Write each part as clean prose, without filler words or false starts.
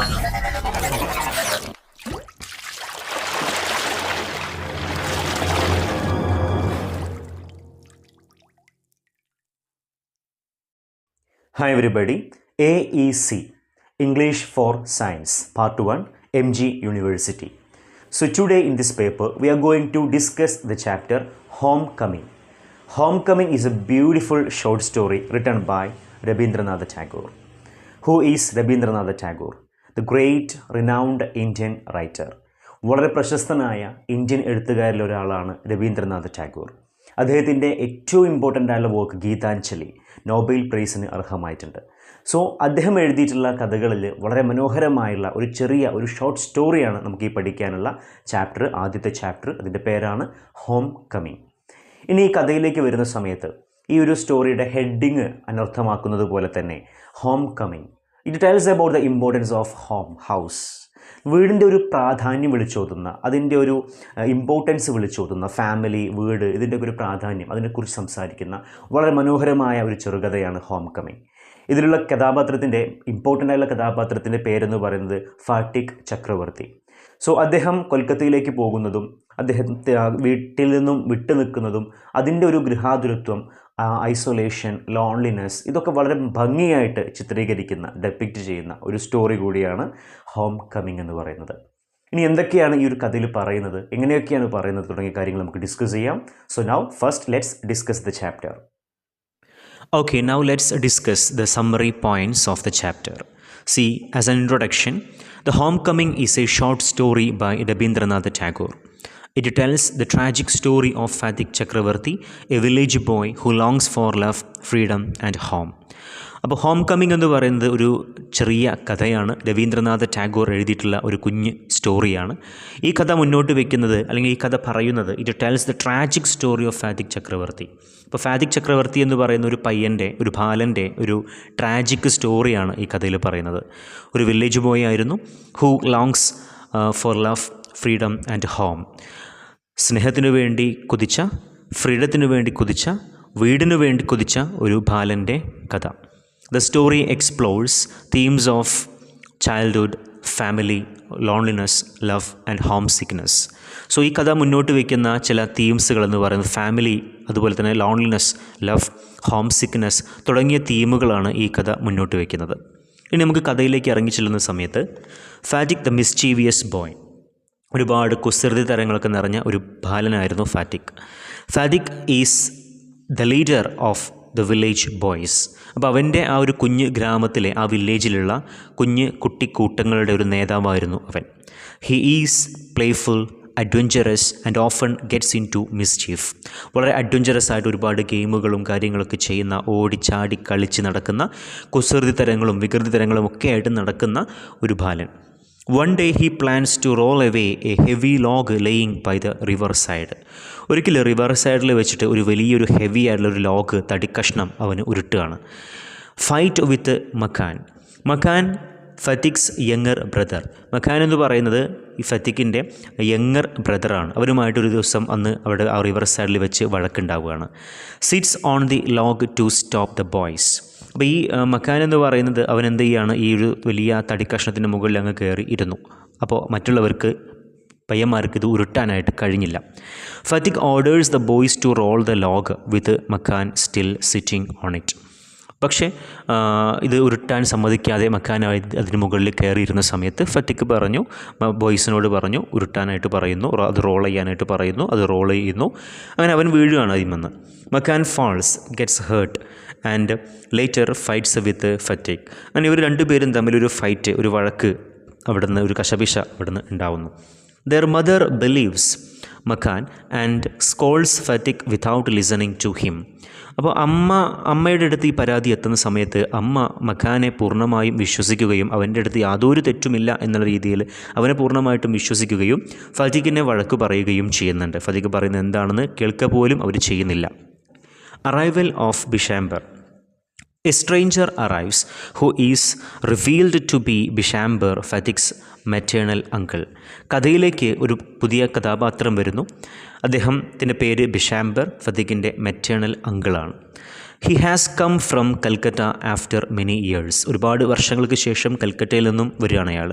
Hi everybody, AEC, English for Science, Part 1, MG University. So today in this paper, we are going to discuss the chapter Homecoming. Homecoming is a beautiful short story written by Rabindranath Tagore. Who is Rabindranath Tagore? The great renowned Indian writer. വളരെ പ്രശസ്തനായ Indian എഴുത്തുകാരിൽ ഒരാളാണ് രവീന്ദ്രനാഥ് ടാഗോർ. അദ്ദേഹത്തിൻ്റെ ഏറ്റവും important ആയുള്ള work Geethanjali Nobel പ്രൈസിന് അർഹമായിട്ടുണ്ട്. So അദ്ദേഹം എഴുതിയിട്ടുള്ള കഥകളിൽ വളരെ മനോഹരമായുള്ള ഒരു ഷോർട്ട് സ്റ്റോറിയാണ് നമുക്ക് ഈ പഠിക്കാനുള്ള ചാപ്റ്റർ. ആദ്യത്തെ ചാപ്റ്റർ, അതിൻ്റെ പേരാണ് ഹോം കമ്മിങ്. ഇനി ഈ കഥയിലേക്ക് വരുന്ന സമയത്ത് ഈ ഒരു സ്റ്റോറിയുടെ ഹെഡിങ് അനർത്ഥമാക്കുന്നത് പോലെ തന്നെ home coming, it tells about the importance of home, house. വീടിൻ്റെ ഒരു പ്രാധാന്യം വിളിച്ചോതുന്ന, അതിൻ്റെ ഒരു ഇമ്പോർട്ടൻസ് വിളിച്ചോതുന്ന, ഫാമിലി, വീട്, ഇതിൻ്റെയൊക്കെ ഒരു പ്രാധാന്യം, അതിനെക്കുറിച്ച് സംസാരിക്കുന്ന വളരെ മനോഹരമായ ഒരു ചെറുകഥയാണ് ഹോം കമ്മിങ്. ഇതിലുള്ള കഥാപാത്രത്തിൻ്റെ ഇമ്പോർട്ടൻ്റ് ആയുള്ള കഥാപാത്രത്തിൻ്റെ പേരെന്ന് പറയുന്നത് ഫാറ്റിക് ചക്രവർത്തി. സോ അദ്ദേഹം കൊൽക്കത്തയിലേക്ക് പോകുന്നതും അദ്ദേഹത്തെ വീട്ടിൽ നിന്നും വിട്ടു നിൽക്കുന്നതും അതിൻ്റെ ഒരു ഗൃഹാതുരത്വം, ഐസൊലേഷൻ, ലോൺലിനെസ്, ഇതൊക്കെ വളരെ ഭംഗിയായിട്ട് ചിത്രീകരിക്കുന്ന, ഡെപ്പിക്റ്റ് ചെയ്യുന്ന ഒരു സ്റ്റോറി കൂടിയാണ് ഹോം കമ്മിങ് എന്ന് പറയുന്നത്. ഇനി എന്തൊക്കെയാണ് ഈ ഒരു കഥയിൽ പറയുന്നത്, എങ്ങനെയൊക്കെയാണ് പറയുന്നത് തുടങ്ങിയ കാര്യങ്ങൾ നമുക്ക് ഡിസ്കസ് ചെയ്യാം. So now first let's discuss the chapter. Okay, now let's discuss the summary points of the chapter. See, as an introduction, The Homecoming is a short story by Rabindranath Tagore. It tells the tragic story of Fatik Chakravarti, a village boy who longs for love, freedom and home. അപ്പോൾ home coming എന്ന് പറയുന്നത് ഒരു ചെറിയ കഥയാണ്. രവീന്ദ്രനാഥ് ടാഗോർ എഴുതിയിട്ടുള്ള ഒരു കുഞ്ഞ് സ്റ്റോറിയാണ്. ഈ കഥ മുന്നോട്ട് വയ്ക്കുന്നത്, അല്ലെങ്കിൽ ഈ കഥ പറയുന്നത്, it tells the tragic story of ഫാറ്റിക് ചക്രവർത്തി. ഇപ്പോൾ ഫാറ്റിക് ചക്രവർത്തി എന്ന് പറയുന്ന ഒരു പയ്യൻ്റെ, ഒരു ബാലൻ്റെ ഒരു ട്രാജിക് സ്റ്റോറിയാണ് ഈ കഥയിൽ പറയുന്നത്. ഒരു വില്ലേജ് ബോയ് ആയിരുന്നു, who longs for love, freedom and home. സ്നേഹത്തിനു വേണ്ടി കൊതിച്ച, ഫ്രീഡത്തിനു വേണ്ടി കൊതിച്ച, വീടിനു വേണ്ടി കൊതിച്ച ഒരു ബാലൻ്റെ കഥ. The story explores themes of childhood, family, loneliness, love and homesickness. So ഈ കഥ മുന്നോട്ട് വയ്ക്കുന്ന ചില തീംസുകൾ എന്ന് പറയുന്നത് ഫാമിലി, അതുപോലെ തന്നെ ലോൺലിനെസ്, ലവ്, ഹോം സിക്നെസ് തുടങ്ങിയ തീമുകളാണ് ഈ കഥ മുന്നോട്ട് വയ്ക്കുന്നത്. ഇനി നമുക്ക് കഥയിലേക്ക് ഇറങ്ങി ചെല്ലുന്ന സമയത്ത് ഫാറ്റിക് ദ മിസ്ചീവിയസ് ബോയ്, ഒരുപാട് കുസൃതി തരങ്ങളൊക്കെ നിറഞ്ഞ ഒരു ബാലനായിരുന്നു Phatik. Phatik is the leader of the village boys. അപ്പോൾ അവൻ്റെ ആ ഒരു കുഞ്ഞ് ഗ്രാമത്തിലെ, ആ വില്ലേജിലുള്ള കുഞ്ഞ് കുട്ടിക്കൂട്ടങ്ങളുടെ ഒരു നേതാവായിരുന്നു അവൻ. He is playful, adventurous and often gets into mischief. വളരെ അഡ്വഞ്ചറസ് ആയിട്ട് ഒരുപാട് ഗെയിമുകളും കാര്യങ്ങളൊക്കെ ചെയ്യുന്ന, ഓടിച്ചാടി കളിച്ച് നടക്കുന്ന, കുസൃതി തരങ്ങളും വികൃതി തരങ്ങളും ഒക്കെ ആയിട്ട് നടക്കുന്ന ഒരു ബാലൻ. One day he plans to roll away a heavy log laying by the river side. ഒരിക്കൽ റിവർ സൈഡിൽ വെച്ചിട്ട് ഒരു വലിയൊരു ഹെവി ആയിട്ടുള്ളൊരു ലോഗ്, തടിക്കഷ്ണം അവന് ഉരുട്ടുകയാണ്. Fight with Makhan. Makhan Phatik's younger brother. Makhan എന്ന് പറയുന്നത് ഈ ഫറ്റിക്കിൻ്റെ യങ്ങർ ബ്രദറാണ്. അവരുമായിട്ടൊരു ദിവസം അന്ന് അവിടെ ആ റിവർ സൈഡിൽ വെച്ച് വഴക്കുണ്ടാവുകയാണ്. Sits on the log to stop the boys. അപ്പോൾ ഈ മക്കാൻ എന്ന് പറയുന്നത് അവൻ എന്ത് ചെയ്യുകയാണ്, ഈ ഒരു വലിയ തടിക്കഷ്ണത്തിൻ്റെ മുകളിൽ അങ്ങ് കയറി ഇരുന്നു. അപ്പോൾ മറ്റുള്ളവർക്ക്, പയ്യന്മാർക്ക് ഇത് ഉരുട്ടാനായിട്ട് കഴിഞ്ഞില്ല. Phatik orders the boys to roll the log with Makhan still sitting on it. പക്ഷേ ഇത് ഉരുട്ടാൻ സമ്മതിക്കാതെ മക്കാൻ അതിന് മുകളിൽ കയറിയിരുന്ന സമയത്ത് ഫറ്റിക് പറഞ്ഞു, ബോയ്സിനോട് പറഞ്ഞു, ഉരുട്ടാനായിട്ട് പറയുന്നു, അത് റോൾ ചെയ്യാനായിട്ട് പറയുന്നു. അത് റോൾ ചെയ്യുന്നു. അങ്ങനെ അവൻ വീഴുകയാണ് അതിൽ. Makhan falls, gets hurt and later fights with Phatik. അങ്ങനെ ഇവർ രണ്ടുപേരും തമ്മിലൊരു ഫൈറ്റ്, ഒരു വഴക്ക്, അവിടുന്ന് ഒരു കശപിശ അവിടുന്ന് ഉണ്ടാവുന്നു. Their mother believes Makan and scolds Fatik without listening to him. അപ്പോൾ അമ്മയുടെ അടുത്ത് ഈ പരാതി എത്തുന്ന സമയത്ത് അമ്മ മക്കാനെ പൂർണ്ണമായും വിശ്വസിക്കുകയും അവൻ്റെ അടുത്ത് യാതൊരു തെറ്റുമില്ല എന്നുള്ള രീതിയിൽ അവനെ പൂർണ്ണമായിട്ടും വിശ്വസിക്കുകയും ഫറ്റിക്കിനെ വഴക്ക് പറയുകയും ചെയ്യുന്നുണ്ട്. ഫറ്റിക്ക് പറയുന്നത് എന്താണെന്ന് കേൾക്കുക പോലും അവർ ചെയ്യുന്നില്ല. Arrival of Bishamber. A stranger arrives who is revealed to be Bishamber, Fatik's maternal uncle. കഥയിലേക്ക് ഒരു പുതിയ കഥാപാത്രം വരുന്നു. അദ്ദേഹത്തിൻ്റെ പേര് ബിഷാംബർ, ഫത്തിക്കിൻ്റെ മെറ്റേണൽ അങ്കിളാണ്. He has come from Calcutta after many years. ഒരുപാട് വർഷങ്ങൾക്ക് ശേഷം കൽക്കട്ടയിൽ നിന്നും വരികയാണ് അയാൾ.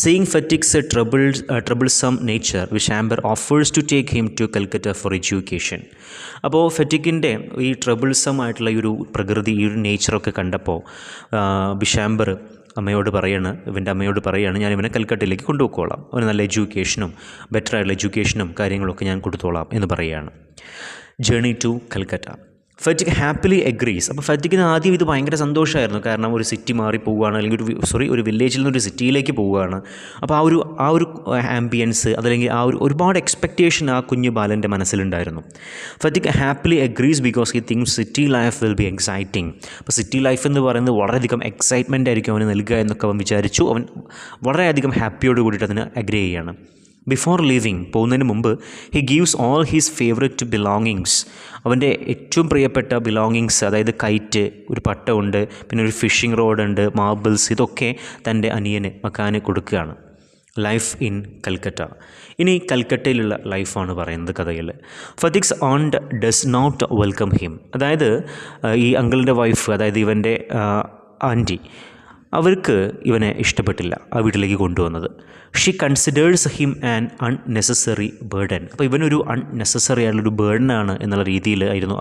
Seeing Phatik's troublesome nature, Bishambar offers to take him to Calcutta for education. അപ്പോൾ ഫെറ്റിക്കിൻ്റെ ഈ ട്രബിൾസം ആയിട്ടുള്ള ഈ ഒരു പ്രകൃതി, ഈ ഒരു നേച്ചറൊക്കെ കണ്ടപ്പോൾ വിശാംബർ ഇവൻ്റെ അമ്മയോട് പറയാണ്, ഞാൻ ഇവനെ കൽക്കട്ടയിലേക്ക് കൊണ്ടുപോയിക്കോളാം, അവന് നല്ല എഡ്യൂക്കേഷനും ബെറ്റർ ആയിട്ടുള്ള എഡ്യൂക്കേഷനും കാര്യങ്ങളൊക്കെ ഞാൻ കൊടുത്തോളാം എന്ന് പറയുകയാണ്. Journey to Calcutta. Phatik happily agrees. അപ്പോൾ ഫെറ്റിക്കിന് ആദ്യം ഇത് ഭയങ്കര സന്തോഷമായിരുന്നു, കാരണം ഒരു സിറ്റി മാറി പോവുകയാണ്, അല്ലെങ്കിൽ ഒരു വില്ലേജിൽ നിന്നൊരു സിറ്റിയിലേക്ക് പോവുകയാണ്. അപ്പോൾ ആ ഒരു ആംബിയൻസ്, അതല്ലെങ്കിൽ ഒരുപാട് എക്സ്പെക്റ്റേഷൻ ആ കുഞ്ഞു ബാലൻ്റെ മനസ്സിലുണ്ടായിരുന്നു. Phatik happily agrees because he thinks city life will be exciting. അപ്പോൾ സിറ്റി ലൈഫ് എന്ന് പറയുന്നത് വളരെയധികം എക്സൈറ്റ്മെൻ്റ് ആയിരിക്കും അവന് നൽകുക എന്നൊക്കെ അവൻ വിചാരിച്ചു. അവൻ വളരെയധികം ഹാപ്പിയോട് കൂടിയിട്ട് അതിന് അഗ്രി ചെയ്യുകയാണ്. ബിഫോർ ലീവിങ്, പോകുന്നതിന് മുമ്പ്, he gives all his favourite belongings, അവൻ്റെ ഏറ്റവും പ്രിയപ്പെട്ട ബിലോങ്ങിങ്സ്, അതായത് കൈറ്റ്, ഒരു പട്ടമുണ്ട്, പിന്നെ ഒരു ഫിഷിംഗ് റോഡുണ്ട്, മാർബിൾസ്, ഇതൊക്കെ തൻ്റെ അനിയന് മക്കാന് കൊടുക്കുകയാണ്. Life in Calcutta. ഇനി കൽക്കട്ടയിലുള്ള ലൈഫാണ് പറയുന്നത് കഥയിൽ. ഫെറ്റിക്സ് ഓണ്ട് ഡസ് നോട്ട് വെൽക്കം ഹിം. അതായത് ഈ അങ്കിളിൻ്റെ വൈഫ്, അതായത് ഇവൻ്റെ ആൻറ്റി, അവർക്ക് ഇവനെ ഇഷ്ടപ്പെട്ടില്ല ആ വീട്ടിലേക്ക് കൊണ്ടുവന്നത്. She considers him an unnecessary burden. അപ്പോൾ ഇവനൊരു അൺനെസസറി ആയിട്ടുള്ളൊരു ബേർഡനാണ് എന്നുള്ള രീതിയിലായിരുന്നു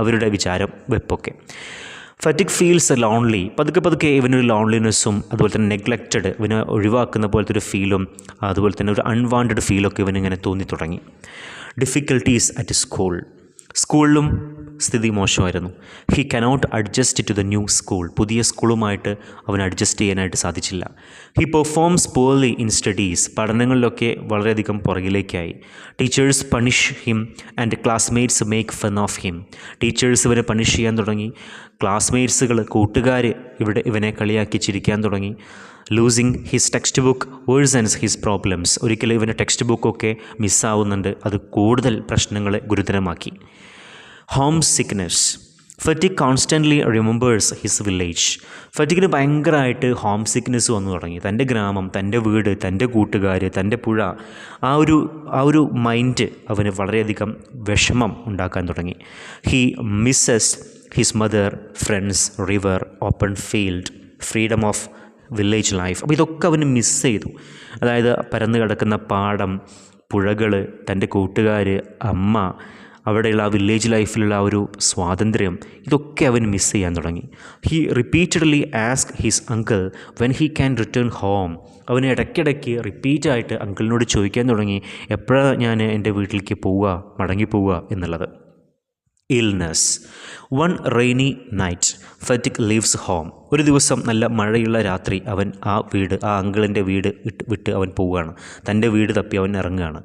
അവരുടെ വിചാരം, വെപ്പൊക്കെ. Fatigue feels lonely. പതുക്കെ ഇവനൊരു ലോൺലിനെസ്സും അതുപോലെ തന്നെ നെഗ്ലക്റ്റഡ്, ഇവനെ ഒഴിവാക്കുന്ന പോലത്തെ ഒരു ഫീലും അതുപോലെ തന്നെ ഒരു അൺവാണ്ടഡ് ഫീലൊക്കെ ഇവനിങ്ങനെ തോന്നി തുടങ്ങി. ഡിഫിക്കൽട്ടീസ് അറ്റ് സ്കൂളിലും സ്ഥിതി മോശമായിരുന്നു. He cannot adjust to the new school. പുതിയ സ്കൂളുമായിട്ട് അവൻ അഡ്ജസ്റ്റ് ചെയ്യാനായിട്ട് സാധിച്ചില്ല. He performs poorly in studies. പഠനങ്ങളിലൊക്കെ വളരെയധികം പുറകിലേക്കായി. Teachers punish him and classmates make fun of him. Teachers ഇവനെ പണിഷ് ചെയ്യാൻ തുടങ്ങി. കൂട്ടുകാർ ഇവനെ കളിയാക്കി ചിരിക്കാൻ തുടങ്ങി. Losing his textbook worsens his problems. ഒരിക്കലും ഇവൻ്റെ ടെക്സ്റ്റ് ബുക്കൊക്കെ മിസ്സാവുന്നുണ്ട്. അത് കൂടുതൽ പ്രശ്നങ്ങളെ ഗുരുതരമാക്കി. Homesickness. Phatik constantly remembers his village. ഫെറ്റിക്കിന് ഭയങ്കരമായിട്ട് ഹോം സിക്നെസ് വന്നു തുടങ്ങി. തൻ്റെ ഗ്രാമം, തൻ്റെ വീട്, തൻ്റെ കൂട്ടുകാർ, തൻ്റെ പുഴ, ആ ഒരു മൈൻഡ് അവന് വളരെയധികം വിഷമം ഉണ്ടാക്കാൻ തുടങ്ങി. He misses his mother, friends, river, open field, freedom of village life. അപ്പോൾ ഇതൊക്കെ അവന് മിസ് ചെയ്തു. അതായത് പരന്നു കിടക്കുന്ന പാടം, പുഴകൾ, തൻ്റെ കൂട്ടുകാർ, അമ്മ, അവിടെയുള്ള ആ വില്ലേജ് ലൈഫിലുള്ള ആ ഒരു സ്വാതന്ത്ര്യം, ഇതൊക്കെ അവൻ മിസ് ചെയ്യാൻ തുടങ്ങി. He repeatedly ask his uncle when he can return home. അവന് ഇടയ്ക്കിടയ്ക്ക് റിപ്പീറ്റായിട്ട് അങ്കിളിനോട് ചോദിക്കാൻ തുടങ്ങി, എപ്പോഴാണ് ഞാൻ എൻ്റെ വീട്ടിലേക്ക് മടങ്ങിപ്പോവുക എന്നുള്ളത്. Illness. One rainy night fatigue leaves home. ഒരു ദിവസം നല്ല മഴയുള്ള രാത്രി അവൻ ആ അങ്കിളിൻ്റെ വീട് വിട്ട് അവൻ പോവുകയാണ്. തൻ്റെ വീട് തപ്പി അവൻ ഇറങ്ങുകയാണ്,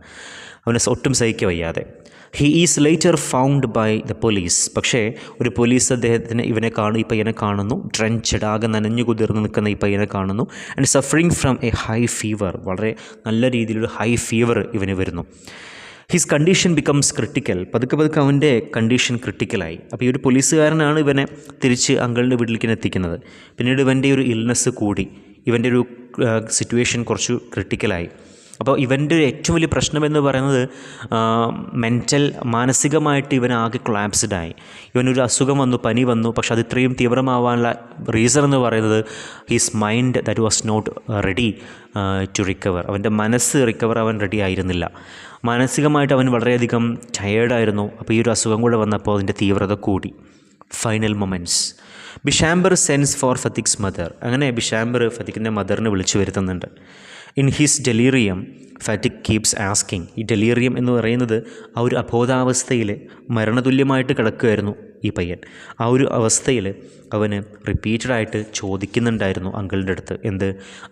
അവനെ ഒട്ടും സഹിക്കാൻ വയ്യാതെ. He is later found by the police. പക്ഷേ ഒരു പോലീസ് ഈ പയ്യനെ കാണുന്നു. ട്രെഞ്ചഡ്, ആകെ നനഞ്ഞു കുതിർന്ന് നിൽക്കുന്ന ഈ പയ്യനെ കാണുന്നു. And suffering from A high fever. വളരെ നല്ല രീതിയിലൊരു ഹൈ ഫീവർ ഇവന് വരുന്നു. His condition becomes critical. പതുക്കെ അവൻ്റെ കണ്ടീഷൻ ക്രിട്ടിക്കലായി. അപ്പോൾ ഈ ഒരു പോലീസുകാരനാണ് ഇവനെ തിരിച്ച് അങ്കിളിൻ്റെ വീട്ടിലേക്ക് എത്തിക്കുന്നത്. പിന്നീട് ഇവൻ്റെ ഒരു ഇൽനെസ് കൂടി, ഇവൻ്റെ ഒരു സിറ്റുവേഷൻ കുറച്ച് ക്രിട്ടിക്കലായി. അപ്പോൾ ഇവൻ്റെ ഏറ്റവും വലിയ പ്രശ്നമെന്ന് പറയുന്നത് മാനസികമായിട്ട് ഇവനാകെ കൊളാപ്സ്ഡായി. ഇവനൊരു അസുഖം വന്നു, പനി വന്നു. പക്ഷെ അത് ഇത്രയും തീവ്രമാവാനുള്ള റീസൺ എന്ന് പറയുന്നത് his mind that was not ready to recover. അവൻ്റെ മനസ്സ് റിക്കവർ ആവാൻ റെഡി ആയിരുന്നില്ല. മാനസികമായിട്ട് അവൻ വളരെയധികം ടയേർഡായിരുന്നു. അപ്പോൾ ഈ ഒരു അസുഖം കൂടെ വന്നപ്പോൾ അതിൻ്റെ തീവ്രത കൂടി. Final moments. Bishambar sends for Phatik's mother. അങ്ങനെ ബിഷാംബർ ഫെറ്റിക്കിൻ്റെ മദറിനെ വിളിച്ചു വരുത്തുന്നുണ്ട്. In his delirium Phatik keeps asking. ഈ ഡെലീറിയം എന്ന് പറയുന്നത് ആ ഒരു അബോധാവസ്ഥയിൽ മരണതുല്യമായിട്ട് കിടക്കുകയായിരുന്നു ഈ പയ്യൻ. ആ ഒരു അവസ്ഥയിൽ അവന് റിപ്പീറ്റഡായിട്ട് ചോദിക്കുന്നുണ്ടായിരുന്നു അങ്കിളിൻ്റെ അടുത്ത്. എന്ത്?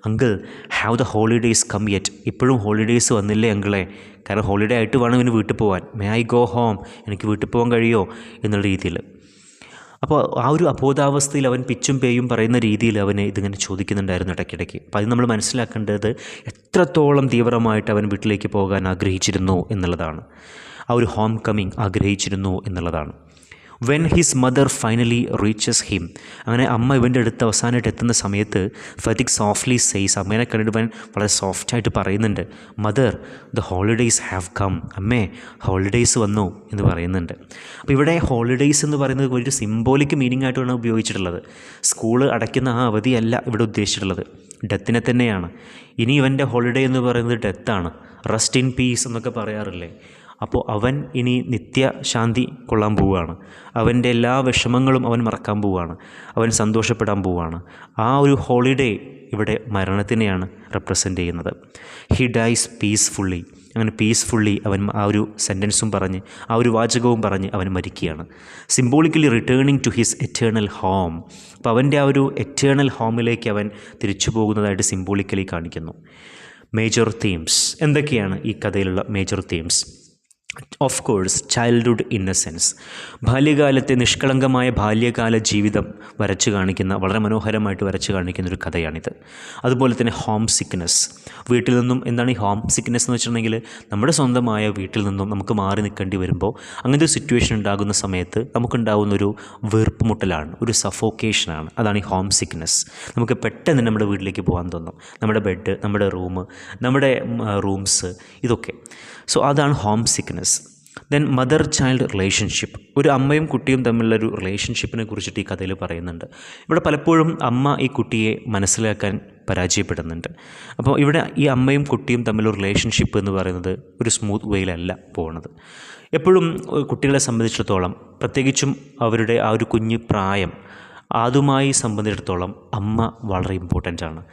Uncle, have the holidays come yet? ഇപ്പോഴും ഹോളിഡേയ്സ് വന്നില്ലേ അങ്കിളെ? കാരണം ഹോളിഡേ ആയിട്ട് വേണം ഇവന് വീട്ടിൽ പോകാൻ. May I go home? എനിക്ക് വീട്ടിൽ പോകാൻ കഴിയുമോ എന്നുള്ള രീതിയിൽ. അപ്പോൾ ആ ഒരു അബോധാവസ്ഥയിൽ അവൻ പിച്ചും പേയും പറയുന്ന രീതിയിൽ അവന് ഇതിങ്ങനെ ചോദിക്കുന്നുണ്ടായിരുന്നു ഇടയ്ക്കിടയ്ക്ക്. അപ്പോൾ അത് നമ്മൾ മനസ്സിലാക്കേണ്ടത് എത്രത്തോളം തീവ്രമായിട്ട് അവൻ വീട്ടിലേക്ക് പോകാൻ ആഗ്രഹിച്ചിരുന്നു എന്നുള്ളതാണ്. ആ ഒരു ഹോം കമ്മിങ് ആഗ്രഹിച്ചിരുന്നു എന്നുള്ളതാണ്. When his mother finally reaches him, അങ്ങനെ അമ്മ ഇവൻ്റെ അടുത്ത് അവസാനമായിട്ട് എത്തുന്ന സമയത്ത് ഫതിക് സോഫ്റ്റ്ലി സേയ്സ്, അമ്മേനെ കണ്ടിട്ട് ഇവൻ വളരെ സോഫ്റ്റായിട്ട് പറയുന്നുണ്ട്, mother the holidays have come, അമ്മേ ഹോളിഡേയ്സ് വന്നു എന്ന് പറയുന്നുണ്ട്. അപ്പോൾ ഇവിടെ ഹോളിഡേയ്സ് എന്ന് പറയുന്നത് ഒരു സിംബോളിക് മീനിങ് ആയിട്ടാണ് ഉപയോഗിച്ചിട്ടുള്ളത്. സ്കൂള് അടയ്ക്കുന്ന ആ അവധിയല്ല ഇവിടെ ഉദ്ദേശിച്ചിട്ടുള്ളത്, ഡെത്തിനെ തന്നെയാണ്. ഇനി ഇവൻ്റെ ഹോളിഡേ എന്ന് പറയുന്നത് ഡെത്താണ്. റെസ്റ്റ് ഇൻ പീസ് എന്നൊക്കെ പറയാറില്ലേ. അപ്പോൾ അവൻ ഇനി നിത്യശാന്തി കൊള്ളാൻ പോവുകയാണ്. അവൻ്റെ എല്ലാ വിഷമങ്ങളും അവൻ മറക്കാൻ പോവുകയാണ്. അവൻ സന്തോഷപ്പെടാൻ പോവുകയാണ്. ആ ഒരു ഹോളിഡേ ഇവിടെ മരണത്തിനെയാണ് റെപ്രസെൻ്റ് ചെയ്യുന്നത്. ഹി ഡൈസ് പീസ്ഫുള്ളി, അങ്ങനെ പീസ്ഫുള്ളി അവൻ ആ ഒരു സെൻറ്റൻസും പറഞ്ഞ് ആ ഒരു വാചകവും പറഞ്ഞ് അവൻ മരിക്കുകയാണ്. Symbolically returning to his eternal home. അപ്പോൾ അവൻ്റെ ആ ഒരു എറ്റേണൽ ഹോമിലേക്ക് അവൻ തിരിച്ചു പോകുന്നതായിട്ട് സിംബോളിക്കലി കാണിക്കുന്നു. മേജർ തീംസ് എന്തൊക്കെയാണ് ഈ കഥയിലുള്ള major themes? Of course childhood innocence, ബാല്യകാലത്തെ നിഷ്കളങ്കമായ ബാല്യകാല ജീവിതം വരച്ചു കാണിക്കുന്ന, വളരെ മനോഹരമായിട്ട് വരച്ചു കാണിക്കുന്ന ഒരു കഥയാണിത്. അതുപോലെ തന്നെ ഹോം സിക്നെസ്, വീട്ടിൽ നിന്നും, എന്താണ് ഈ ഹോം സിക്നെസ് എന്ന് വെച്ചിട്ടുണ്ടെങ്കിൽ നമ്മുടെ സ്വന്തമായ വീട്ടിൽ നിന്നും നമുക്ക് മാറി നിൽക്കേണ്ടി വരുമ്പോൾ അങ്ങനത്തെ ഒരു സിറ്റുവേഷൻ ഉണ്ടാകുന്ന സമയത്ത് നമുക്കുണ്ടാകുന്നൊരു വീർപ്പുമുട്ടലാണ്, ഒരു സഫോക്കേഷനാണ്. അതാണ് ഈ ഹോം സിക്നെസ്. നമുക്ക് പെട്ടെന്ന് നമ്മുടെ വീട്ടിലേക്ക് പോകാൻ തോന്നും, നമ്മുടെ ബെഡ്, നമ്മുടെ നമ്മുടെ റൂംസ്, ഇതൊക്കെ. സോ അതാണ് home sickness. Then mother child relationship, ഒരു അമ്മയും കുട്ടിയും തമ്മിലുള്ളൊരു റിലേഷൻഷിപ്പിനെ കുറിച്ചിട്ട് ഈ കഥയിൽ പറയുന്നുണ്ട്. ഇവിടെ പലപ്പോഴും അമ്മ ഈ കുട്ടിയെ മനസ്സിലാക്കാൻ പരാജയപ്പെടുന്നുണ്ട്. അപ്പോൾ ഇവിടെ ഈ അമ്മയും കുട്ടിയും തമ്മിലുള്ള റിലേഷൻഷിപ്പ് എന്ന് പറയുന്നത് ഒരു സ്മൂത്ത് വേയിലല്ല പോകുന്നത്. എപ്പോഴും കുട്ടികളെ സംബന്ധിച്ചിടത്തോളം, പ്രത്യേകിച്ചും അവരുടെ ആ ഒരു കുഞ്ഞു പ്രായം, അതുമായി സംബന്ധിച്ചിടത്തോളം അമ്മ വളരെ ഇമ്പോർട്ടൻ്റ് ആണ്.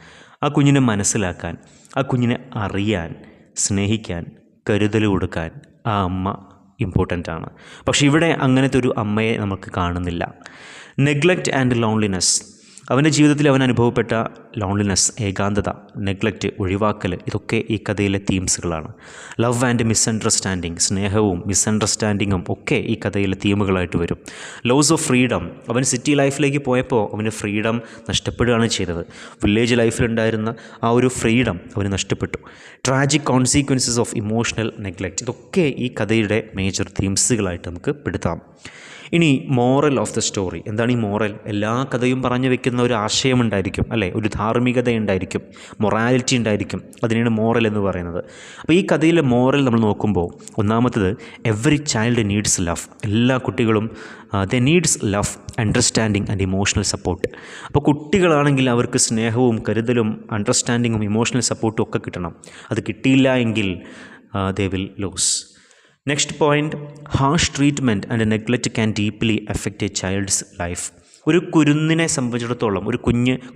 ആ കുഞ്ഞിനെ മനസ്സിലാക്കാൻ, ആ കുഞ്ഞിനെ അറിയാൻ, സ്നേഹിക്കാൻ, കരുതൽ കൊടുക്കാൻ ആ അമ്മ ഇമ്പോർട്ടൻ്റ് ആണ്. പക്ഷേ ഇവിടെ അങ്ങനത്തെ ഒരു അമ്മയെ നമുക്ക് കാണുന്നില്ല. നെഗ്ലക്റ്റ് ആൻഡ് ലോൺലിനെസ്, അവൻ്റെ ജീവിതത്തിൽ അവൻ അനുഭവപ്പെട്ട ലോൺലിനെസ്, ഏകാന്തത, നെഗ്ലക്റ്റ്, ഒഴിവാക്കൽ, ഇതൊക്കെ ഈ കഥയിലെ തീംസുകളാണ്. ലവ് ആൻഡ് മിസ്അണ്ടർസ്റ്റാൻഡിങ്, സ്നേഹവും മിസ്അണ്ടർസ്റ്റാൻഡിങ്ങും ഒക്കെ ഈ കഥയിലെ തീമുകളായിട്ട് വരും. ലോസ് ഓഫ് ഫ്രീഡം, അവൻ സിറ്റി ലൈഫിലേക്ക് പോയപ്പോൾ അവന് ഫ്രീഡം നഷ്ടപ്പെടുകയാണ് ചെയ്തത്. വില്ലേജ് ലൈഫിലുണ്ടായിരുന്ന ആ ഒരു ഫ്രീഡം അവന് നഷ്ടപ്പെട്ടു. Tragic consequences of emotional neglect, ഇതൊക്കെ ഈ കഥയുടെ മേജർ തീംസുകളായിട്ട് നമുക്ക് പെടുത്താം. ഇനി മോറൽ ഓഫ് ദ സ്റ്റോറി, എന്താണ് ഈ മോറൽ? എല്ലാ കഥയും പറഞ്ഞു വെക്കുന്ന ഒരു ആശയമുണ്ടായിരിക്കും അല്ലേ, ഒരു ധാർമ്മികത ഉണ്ടായിരിക്കും, മൊറാലിറ്റി ഉണ്ടായിരിക്കും. അതിനാണ് മോറൽ എന്ന് പറയുന്നത്. അപ്പോൾ ഈ കഥയിലെ മോറൽ നമ്മൾ നോക്കുമ്പോൾ, ഒന്നാമത്തത് എവറി ചൈൽഡ് നീഡ്സ് ലവ്, എല്ലാ കുട്ടികളും the needs love, understanding and emotional support. അപ്പോൾ കുട്ടികളാണെങ്കിൽ അവർക്ക് സ്നേഹവും കരുതലും അണ്ടർസ്റ്റാൻഡിങ്ങും ഇമോഷണൽ സപ്പോർട്ടും ഒക്കെ കിട്ടണം. അത് കിട്ടിയില്ല എങ്കിൽ they will loss. Next point, harsh treatment and neglect can deeply effect A child's life. ഒരു കുരുന്നിനെ സംബന്ധിച്ചിടത്തോളം, ഒരു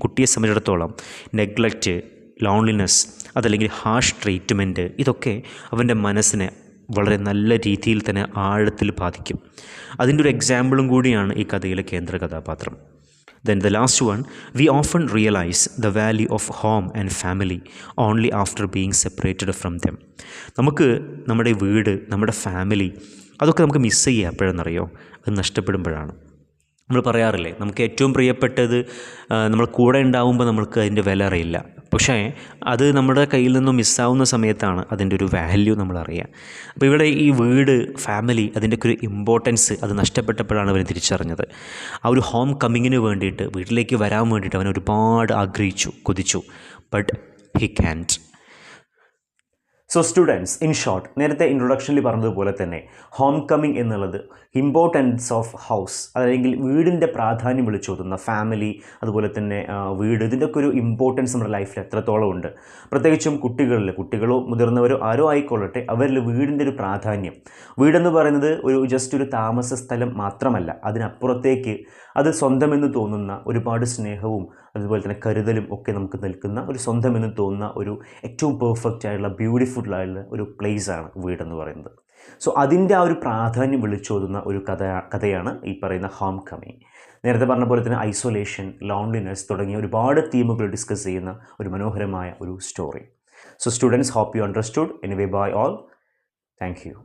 കുട്ടിയെ സംബന്ധിച്ചിടത്തോളം നെഗ്ലക്റ്റ്, ലോൺലിനെസ്, അതല്ലെങ്കിൽ ഹാർഷ് ട്രീറ്റ്മെൻറ്റ്, ഇതൊക്കെ അവൻ്റെ മനസ്സിനെ വളരെ നല്ല രീതിയിൽ തന്നെ ആഴത്തിൽ ബാധിക്കും. അതിൻ്റെ ഒരു എക്സാമ്പിളും കൂടിയാണ് ഈ കഥയിലെ കേന്ദ്ര കഥാപാത്രം. Then the last one, we often realize the value of home and family only after being separated from them. നമുക്ക് നമ്മുടെ വീട്, നമ്മുടെ ഫാമിലി, അതൊക്കെ നമുക്ക് മിസ്സ് ചെയ്യുക എപ്പോഴെന്നറിയോ? അത് നഷ്ടപ്പെടുമ്പോഴാണ്. നമ്മൾ പറയാറില്ലേ, നമുക്ക് ഏറ്റവും പ്രിയപ്പെട്ടത് നമ്മൾ കൂടെ ഉണ്ടാവുമ്പോൾ നമുക്ക് അതിൻ്റെ വില അറിയില്ല. പക്ഷേ അത് നമ്മുടെ കയ്യിൽ നിന്നും മിസ്സാവുന്ന സമയത്താണ് അതിൻ്റെ ഒരു വാല്യൂ നമ്മൾ അറിയുക. അപ്പോൾ ഇവിടെ ഈ വീട്, ഫാമിലി, അതിൻ്റെയൊക്കെ ഒരു ഇമ്പോർട്ടൻസ് അത് നഷ്ടപ്പെട്ടപ്പോഴാണ് അവൻ തിരിച്ചറിഞ്ഞത്. ആ ഒരു ഹോം കമ്മിങ്ങിന് വേണ്ടിയിട്ട്, വീട്ടിലേക്ക് വരാൻ വേണ്ടിയിട്ട് അവൻ ഒരുപാട് ആഗ്രഹിച്ചു, കൊതിച്ചു. But he can't. So students, in short, നേരത്തെ ഇൻട്രൊഡക്ഷനിൽ പറഞ്ഞതുപോലെ തന്നെ ഹോം കമ്മിങ് എന്നുള്ളത് ഇമ്പോർട്ടൻസ് ഓഫ് ഹൗസ്, അല്ലെങ്കിൽ വീടിൻ്റെ പ്രാധാന്യം വിളിച്ചോതുന്ന ഫാമിലി, അതുപോലെ തന്നെ വീട്, ഇതിൻ്റെയൊക്കെ ഒരു ഇമ്പോർട്ടൻസ് നമ്മുടെ ലൈഫിൽ എത്രത്തോളം ഉണ്ട്. പ്രത്യേകിച്ചും കുട്ടികളോ മുതിർന്നവരോ ആരോ ആയിക്കൊള്ളട്ടെ, അവരിൽ വീടിൻ്റെ ഒരു പ്രാധാന്യം. വീടെന്ന് പറയുന്നത് ജസ്റ്റ് ഒരു താമസ സ്ഥലം മാത്രമല്ല, അതിനപ്പുറത്തേക്ക് അത് സ്വന്തമെന്ന് തോന്നുന്ന ഒരുപാട് സ്നേഹവും അതുപോലെ തന്നെ കരുതലും ഒക്കെ നമുക്ക് നിൽക്കുന്ന, ഒരു സ്വന്തമെന്ന് തോന്നുന്ന ഒരു ഏറ്റവും പെർഫെക്റ്റ് ആയിട്ടുള്ള ബ്യൂട്ടിഫുൾ ആയിട്ടുള്ള ഒരു പ്ലേസാണ് വീടെന്ന് പറയുന്നത്. സോ അതിൻ്റെ ആ ഒരു പ്രാധാന്യം വിളിച്ചോതുന്ന ഒരു കഥയാണ് ഈ പറയുന്ന ഹോം കമ്മിങ്. നേരത്തെ പറഞ്ഞ പോലെ തന്നെ ഐസൊലേഷൻ, ലോൺലിനെസ് തുടങ്ങിയ ഒരുപാട് തീമുകൾ ഡിസ്കസ് ചെയ്യുന്ന ഒരു മനോഹരമായ ഒരു story. So students, hope you understood. Anyway, bye all. Thank U.